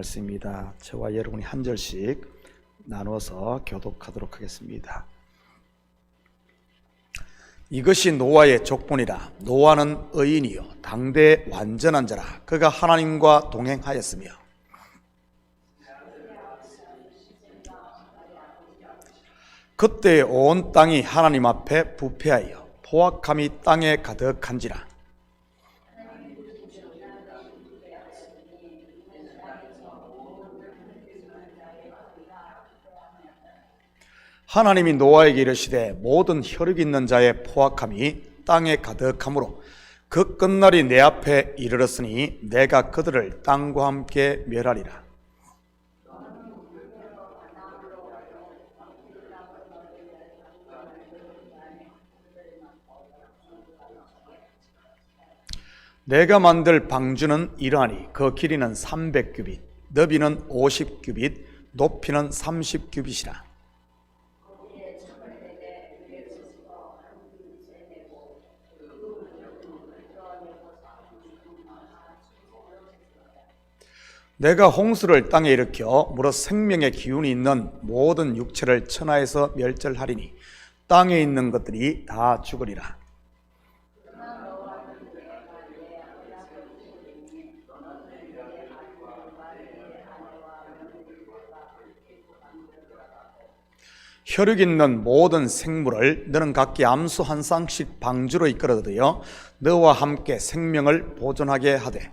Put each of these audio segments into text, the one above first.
말씀입니다. 저와 여러분이 한 절씩 나누어서 교독하도록 하겠습니다. 이것이 노아의 족본이라. 노아는 의인이요 당대 완전한 자라. 그가 하나님과 동행하였으며 그때 온 땅이 하나님 앞에 부패하여 포악함이 땅에 가득한지라. 하나님이 노아에게 이르시되 모든 혈육 있는 자의 포악함이 땅에 가득하므로 그 끝날이 내 앞에 이르렀으니 내가 그들을 땅과 함께 멸하리라. 내가 만들 방주는 이러하니 그 길이는 300규빗, 너비는 50규빗, 높이는 30규빗이라. 내가 홍수를 땅에 일으켜 무릇 생명의 기운이 있는 모든 육체를 천하에서 멸절하리니 땅에 있는 것들이 다 죽으리라. 혈육 있는 모든 생물을 너는 각기 암수 한 쌍씩 방주로 이끌어들여 너와 함께 생명을 보존하게 하되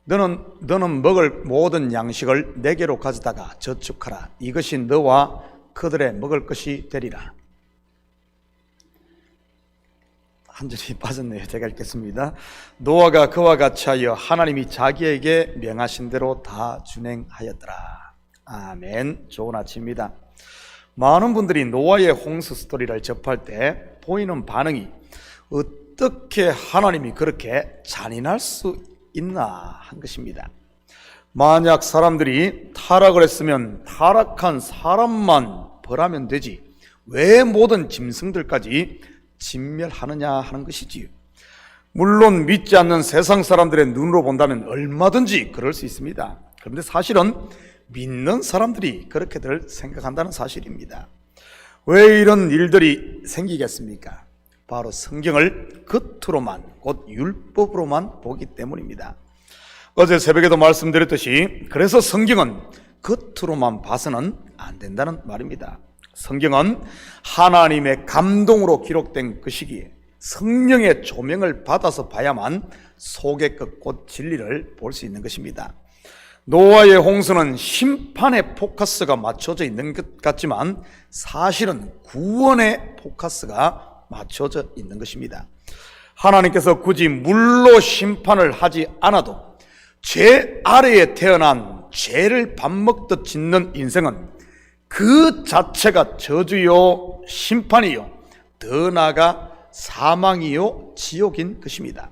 너는 먹을 모든 양식을 내게로 가져다가 저축하라. 이것이 너와 그들의 먹을 것이 되리라. 한 절이 빠졌네요. 제가 읽겠습니다. 노아가 그와 같이 하여 하나님이 자기에게 명하신 대로 다 준행하였더라. 아멘. 좋은 아침입니다. 많은 분들이 노아의 홍수 스토리를 접할 때 보이는 반응이 어떻게 하나님이 그렇게 잔인할 수 있나 한 것입니다. 만약 사람들이 타락을 했으면 타락한 사람만 벌하면 되지 왜 모든 짐승들까지 진멸하느냐 하는 것이지요. 물론 믿지 않는 세상 사람들의 눈으로 본다면 얼마든지 그럴 수 있습니다. 그런데 사실은 믿는 사람들이 그렇게들 생각한다는 사실입니다. 왜 이런 일들이 생기겠습니까? 바로 성경을 겉으로만 곧 율법으로만 보기 때문입니다. 어제 새벽에도 말씀드렸듯이 그래서 성경은 겉으로만 봐서는 안 된다는 말입니다. 성경은 하나님의 감동으로 기록된 것이기에 성령의 조명을 받아서 봐야만 속의 끝 곧 진리를 볼 수 있는 것입니다. 노아의 홍수는 심판의 포커스가 맞춰져 있는 것 같지만 사실은 구원의 포커스가 맞춰져 있는 것입니다. 하나님께서 굳이 물로 심판을 하지 않아도 죄 아래에 태어난 죄를 밥 먹듯 짓는 인생은 그 자체가 저주요 심판이요 더 나아가 사망이요 지옥인 것입니다.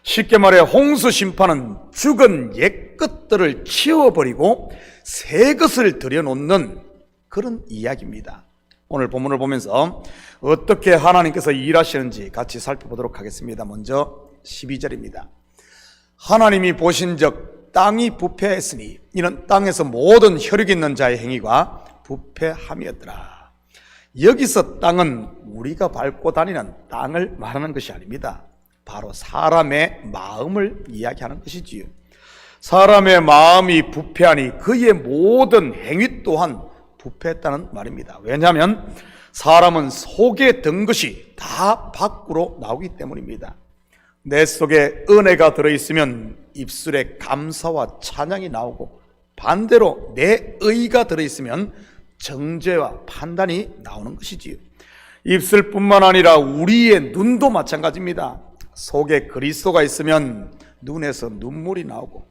쉽게 말해 홍수 심판은 죽은 옛 것들을 치워버리고 새 것을 들여놓는 그런 이야기입니다. 오늘 본문을 보면서 어떻게 하나님께서 일하시는지 같이 살펴보도록 하겠습니다. 먼저 12절입니다. 하나님이 보신즉 땅이 부패했으니 이는 땅에서 모든 혈육 있는 자의 행위가 부패함이었더라. 여기서 땅은 우리가 밟고 다니는 땅을 말하는 것이 아닙니다. 바로 사람의 마음을 이야기하는 것이지요. 사람의 마음이 부패하니 그의 모든 행위 또한 부패했다는 말입니다. 왜냐하면 사람은 속에 든 것이 다 밖으로 나오기 때문입니다. 내 속에 은혜가 들어있으면 입술에 감사와 찬양이 나오고 반대로 내 의가 들어있으면 정죄와 판단이 나오는 것이지요. 입술뿐만 아니라 우리의 눈도 마찬가지입니다. 속에 그리스도가 있으면 눈에서 눈물이 나오고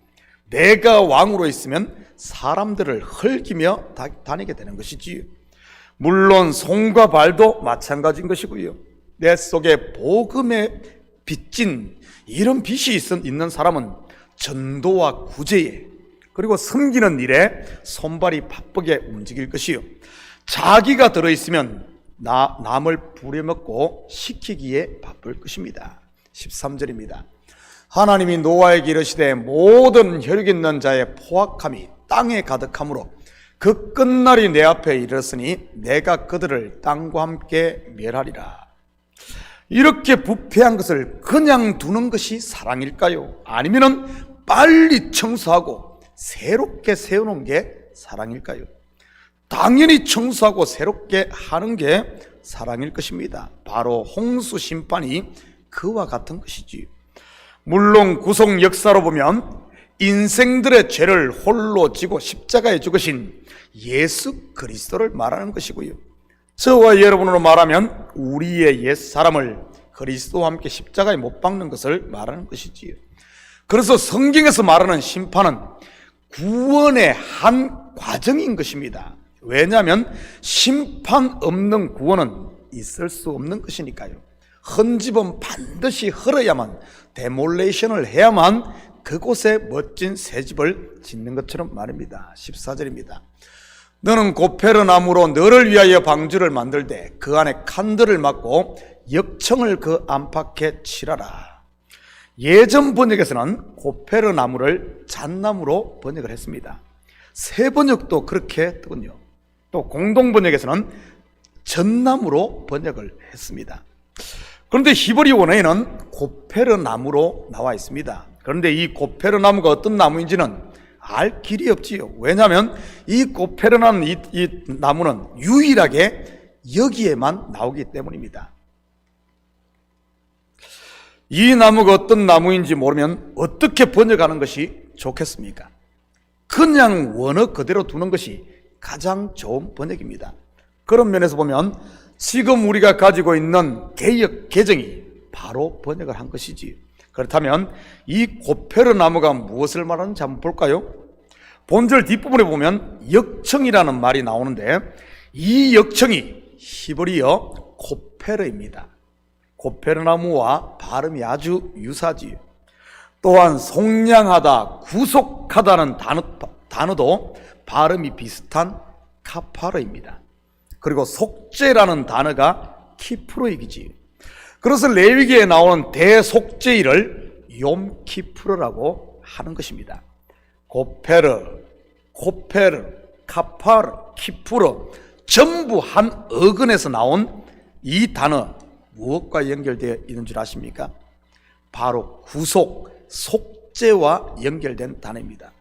내가 왕으로 있으면 사람들을 헐기며 다니게 되는 것이지요. 물론 손과 발도 마찬가지인 것이고요. 내 속에 복음의 빚진 이런 빛이 있는 사람은 전도와 구제에 그리고 섬기는 일에 손발이 바쁘게 움직일 것이요, 자기가 들어있으면 남을 부려먹고 시키기에 바쁠 것입니다. 13절입니다. 하나님이 노아에게 이르시되 모든 혈육 있는 자의 포악함이 땅에 가득하므로 그 끝날이 내 앞에 이르렀으니 내가 그들을 땅과 함께 멸하리라. 이렇게 부패한 것을 그냥 두는 것이 사랑일까요? 아니면은 빨리 청소하고 새롭게 세우는 게 사랑일까요? 당연히 청소하고 새롭게 하는 게 사랑일 것입니다. 바로 홍수 심판이 그와 같은 것이지요. 물론 구속 역사로 보면 인생들의 죄를 홀로 지고 십자가에 죽으신 예수 그리스도를 말하는 것이고요, 저와 여러분으로 말하면 우리의 옛사람을 그리스도와 함께 십자가에 못 박는 것을 말하는 것이지요. 그래서 성경에서 말하는 심판은 구원의 한 과정인 것입니다. 왜냐하면 심판 없는 구원은 있을 수 없는 것이니까요. 헌집은 반드시 헐어야만, 데몰레이션을 해야만 그곳에 멋진 새집을 짓는 것처럼 말입니다. 14절입니다. 너는 고페르 나무로 너를 위하여 방주를 만들되 그 안에 칸들을 막고 역청을 그 안팎에 칠하라. 예전 번역에서는 고페르 나무를 잣나무로 번역을 했습니다. 새 번역도 그렇게 뜨군요. 또 공동 번역에서는 전나무로 번역을 했습니다. 그런데 히브리 원어에는 고페르 나무로 나와 있습니다. 그런데 이 고페르 나무가 어떤 나무인지는 알 길이 없지요. 왜냐하면 이 고페르라는 이 나무는 유일하게 여기에만 나오기 때문입니다. 이 나무가 어떤 나무인지 모르면 어떻게 번역하는 것이 좋겠습니까? 그냥 원어 그대로 두는 것이 가장 좋은 번역입니다. 그런 면에서 보면 지금 우리가 가지고 있는 개역 개정이 바로 번역을 한 것이지. 그렇다면 이 고페르 나무가 무엇을 말하는지 한번 볼까요? 본절 뒷부분에 보면 역청이라는 말이 나오는데 이 역청이 히브리어 고페르입니다. 고페르 나무와 발음이 아주 유사지요. 또한 속량하다, 구속하다는 단어도 발음이 비슷한 카파르입니다. 그리고 속죄라는 단어가 키프로이기지요. 그래서 레위기에 나오는 대속죄일을 욤키프르라고 하는 것입니다. 고페르, 카파르, 키프르 전부 한 어근에서 나온 이 단어 무엇과 연결되어 있는 줄 아십니까? 바로 구속, 속죄와 연결된 단어입니다.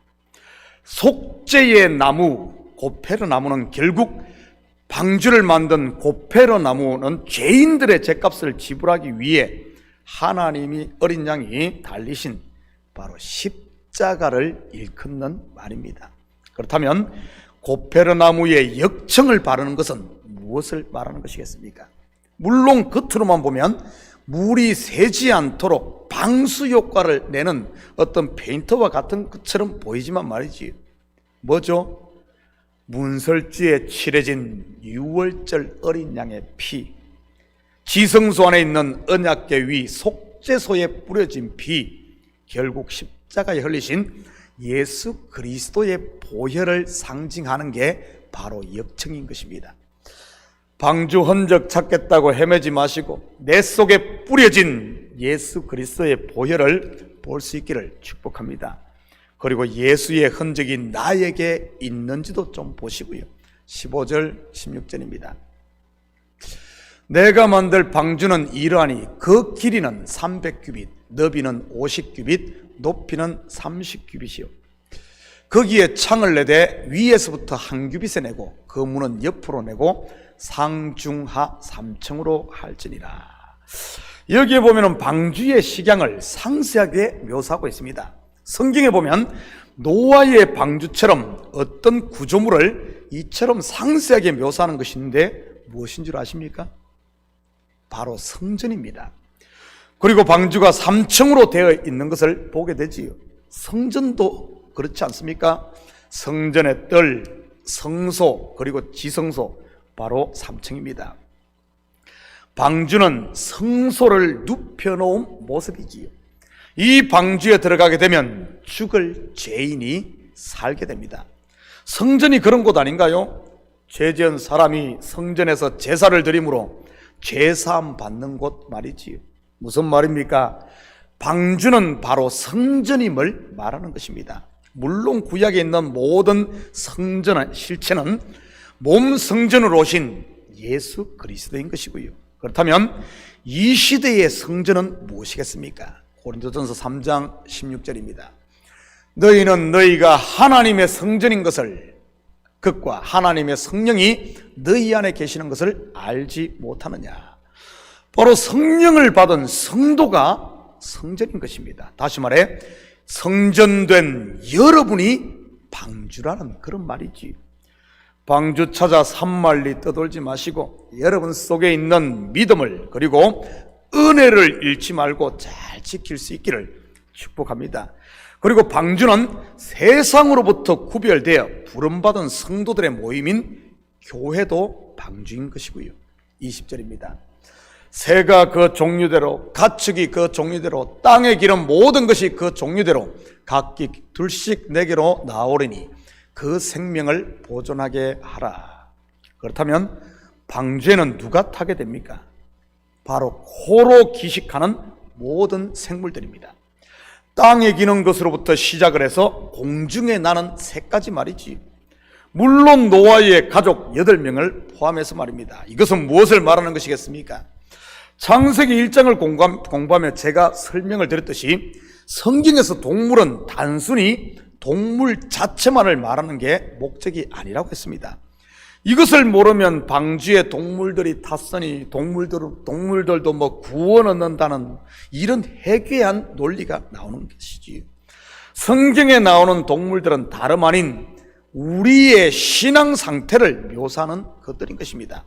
속죄의 나무, 고페르 나무는 결국 방주를 만든 고페르 나무는 죄인들의 죄값을 지불하기 위해 하나님이 어린 양이 달리신 바로 십자가를 일컫는 말입니다. 그렇다면 고페르 나무의 역청을 바르는 것은 무엇을 말하는 것이겠습니까? 물론 겉으로만 보면 물이 새지 않도록 방수 효과를 내는 어떤 페인트와 같은 것처럼 보이지만 말이지, 뭐죠? 문설주에 칠해진 유월절 어린 양의 피, 지성소 안에 있는 언약궤 위 속죄소에 뿌려진 피, 결국 십자가에 흘리신 예수 그리스도의 보혈을 상징하는 게 바로 역청인 것입니다. 방주 흔적 찾겠다고 헤매지 마시고 내 속에 뿌려진 예수 그리스도의 보혈을 볼 수 있기를 축복합니다. 그리고 예수의 흔적이 나에게 있는지도 좀 보시고요. 15절 16절입니다. 내가 만들 방주는 이러하니 그 길이는 300규빗, 너비는 50규빗, 높이는 30규빗이요. 거기에 창을 내되 위에서부터 한 규빗에 내고 그 문은 옆으로 내고 상중하 3층으로 할지니라. 여기에 보면 방주의 식양을 상세하게 묘사하고 있습니다. 성경에 보면 노아의 방주처럼 어떤 구조물을 이처럼 상세하게 묘사하는 것이 있는데 무엇인 줄 아십니까? 바로 성전입니다. 그리고 방주가 3층으로 되어 있는 것을 보게 되지요. 성전도 그렇지 않습니까? 성전의 뜰, 성소, 그리고 지성소, 바로 3층입니다. 방주는 성소를 눕혀놓은 모습이지요. 이 방주에 들어가게 되면 죽을 죄인이 살게 됩니다. 성전이 그런 곳 아닌가요? 죄 지은 사람이 성전에서 제사를 드림으로 죄사함 받는 곳 말이지요. 무슨 말입니까? 방주는 바로 성전임을 말하는 것입니다. 물론 구약에 있는 모든 성전의 실체는 몸 성전으로 오신 예수 그리스도인 것이고요. 그렇다면 이 시대의 성전은 무엇이겠습니까? 고린도전서 3장 16절입니다. 너희는 너희가 하나님의 성전인 것을, 그것과 하나님의 성령이 너희 안에 계시는 것을 알지 못하느냐. 바로 성령을 받은 성도가 성전인 것입니다. 다시 말해 성전된 여러분이 방주라는 그런 말이지. 방주 찾아 산만리 떠돌지 마시고 여러분 속에 있는 믿음을 그리고 은혜를 잃지 말고 잘 지킬 수 있기를 축복합니다. 그리고 방주는 세상으로부터 구별되어 부름받은 성도들의 모임인 교회도 방주인 것이고요. 20절입니다. 새가 그 종류대로, 가축이 그 종류대로, 땅에 기는 모든 것이 그 종류대로 각기 둘씩 내게로 나오리니 그 생명을 보존하게 하라. 그렇다면 방주에는 누가 타게 됩니까? 바로 코로 기식하는 모든 생물들입니다. 땅에 기는 것으로부터 시작을 해서 공중에 나는 새까지 말이지. 물론 노아의 가족 8명을 포함해서 말입니다. 이것은 무엇을 말하는 것이겠습니까? 창세기 1장을 공부하며 제가 설명을 드렸듯이 성경에서 동물은 단순히 동물 자체만을 말하는 게 목적이 아니라고 했습니다. 이것을 모르면 방주에 동물들이 탔으니 동물들도 뭐 구원 얻는다는 이런 해괴한 논리가 나오는 것이지. 성경에 나오는 동물들은 다름 아닌 우리의 신앙 상태를 묘사하는 것들인 것입니다.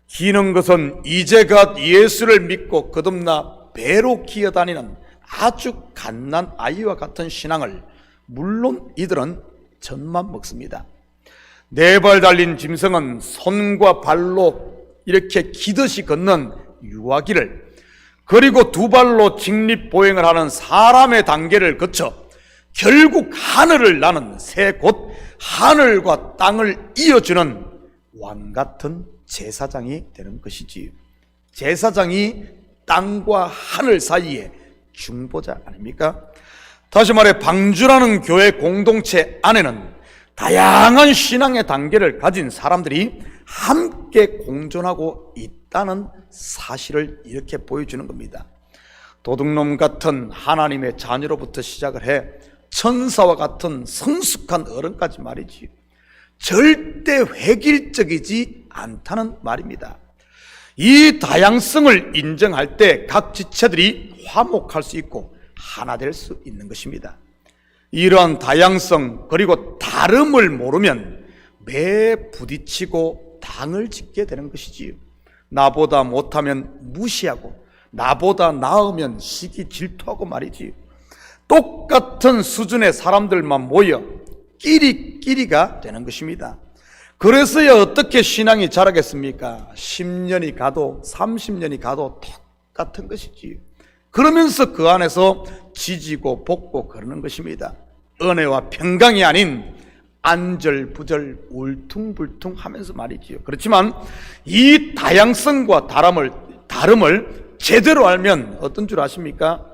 기는 것은 이제갓 예수를 믿고 거듭나 배로 기어다니는 아주 갓난 아이와 같은 신앙을, 물론 이들은 젖만 먹습니다. 4발 달린 짐승은 손과 발로 이렇게 기듯이 걷는 유아기를, 그리고 2발로 직립보행을 하는 사람의 단계를 거쳐 결국 하늘을 나는 새, 곧 하늘과 땅을 이어주는 왕같은 제사장이 되는 것이지요. 제사장이 땅과 하늘 사이에 중보자 아닙니까? 다시 말해 방주라는 교회 공동체 안에는 다양한 신앙의 단계를 가진 사람들이 함께 공존하고 있다는 사실을 이렇게 보여주는 겁니다. 도둑놈 같은 하나님의 자녀로부터 시작을 해 천사와 같은 성숙한 어른까지 말이지, 절대 획일적이지 않다는 말입니다. 이 다양성을 인정할 때 각 지체들이 화목할 수 있고 하나 될 수 있는 것입니다. 이러한 다양성 그리고 다름을 모르면 매 부딪히고 당을 짓게 되는 것이지요. 나보다 못하면 무시하고 나보다 나으면 시기 질투하고 말이지요. 똑같은 수준의 사람들만 모여 끼리끼리가 되는 것입니다. 그래서야 어떻게 신앙이 자라겠습니까? 10년이 가도 30년이 가도 똑같은 것이지요. 그러면서 그 안에서 지지고 볶고 그러는 것입니다. 은혜와 평강이 아닌 안절부절 울퉁불퉁 하면서 말이지요. 그렇지만 이 다양성과 다름을 제대로 알면 어떤 줄 아십니까?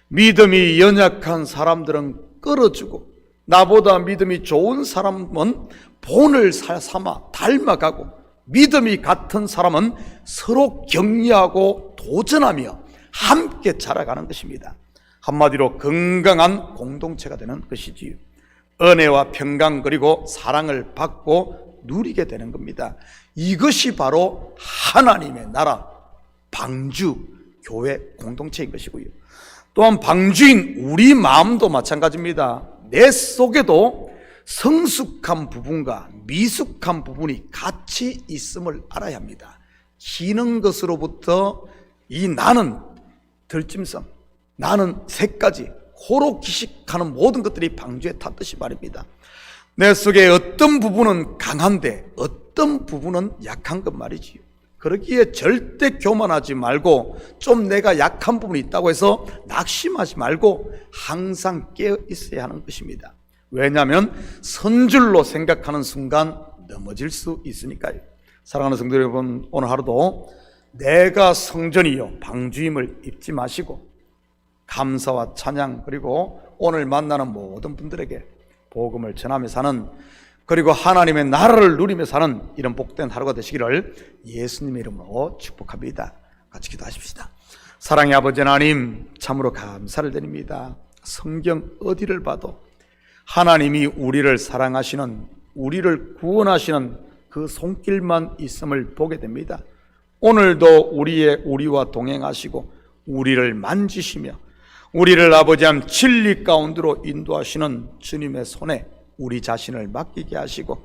믿음이 연약한 사람들은 끌어주고 나보다 믿음이 좋은 사람은 본을 삼아 닮아가고 믿음이 같은 사람은 서로 격려하고 도전하며 함께 자라가는 것입니다. 한마디로 건강한 공동체가 되는 것이지요. 은혜와 평강 그리고 사랑을 받고 누리게 되는 겁니다. 이것이 바로 하나님의 나라 방주 교회 공동체인 것이고요. 또한 방주인 우리 마음도 마찬가지입니다. 내 속에도 성숙한 부분과 미숙한 부분이 같이 있음을 알아야 합니다. 기는 것으로부터 이 나는 들짐승, 나는 새까지 호로 기식하는 모든 것들이 방주에 탔듯이 말입니다. 내 속에 어떤 부분은 강한데 어떤 부분은 약한 것 말이지요. 그러기에 절대 교만하지 말고 좀 내가 약한 부분이 있다고 해서 낙심하지 말고 항상 깨어 있어야 하는 것입니다. 왜냐하면 선줄로 생각하는 순간 넘어질 수 있으니까요. 사랑하는 성도 여러분, 오늘 하루도 내가 성전이요 방주임을 잊지 마시고 감사와 찬양, 그리고 오늘 만나는 모든 분들에게 복음을 전하며 사는, 그리고 하나님의 나라를 누리며 사는 이런 복된 하루가 되시기를 예수님의 이름으로 축복합니다. 같이 기도하십시다. 사랑의 아버지 하나님, 참으로 감사를 드립니다. 성경 어디를 봐도 하나님이 우리를 사랑하시는, 우리를 구원하시는 그 손길만 있음을 보게 됩니다. 오늘도 우리와 동행하시고 우리를 만지시며 우리를 아버지 하나님 진리 가운데로 인도하시는 주님의 손에 우리 자신을 맡기게 하시고,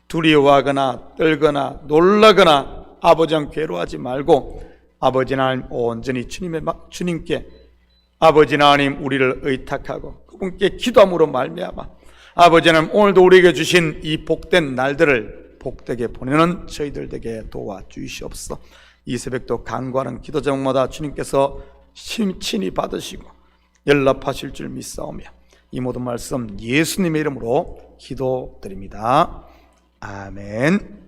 두려워하거나 떨거나 놀라거나 아버지 하나님 괴로워하지 말고 아버지 하나님 온전히 주님께 아버지 하나님 우리를 의탁하고 그분께 기도함으로 말미암아 아버지 하나님 오늘도 우리에게 주신 이 복된 날들을 복되게 보내는 저희들 되게 도와주시옵소서. 이 새벽도 간구하는 기도 제목마다 주님께서 친히 받으시고 연락하실 줄 믿사오며 이 모든 말씀 예수님의 이름으로 기도드립니다. 아멘.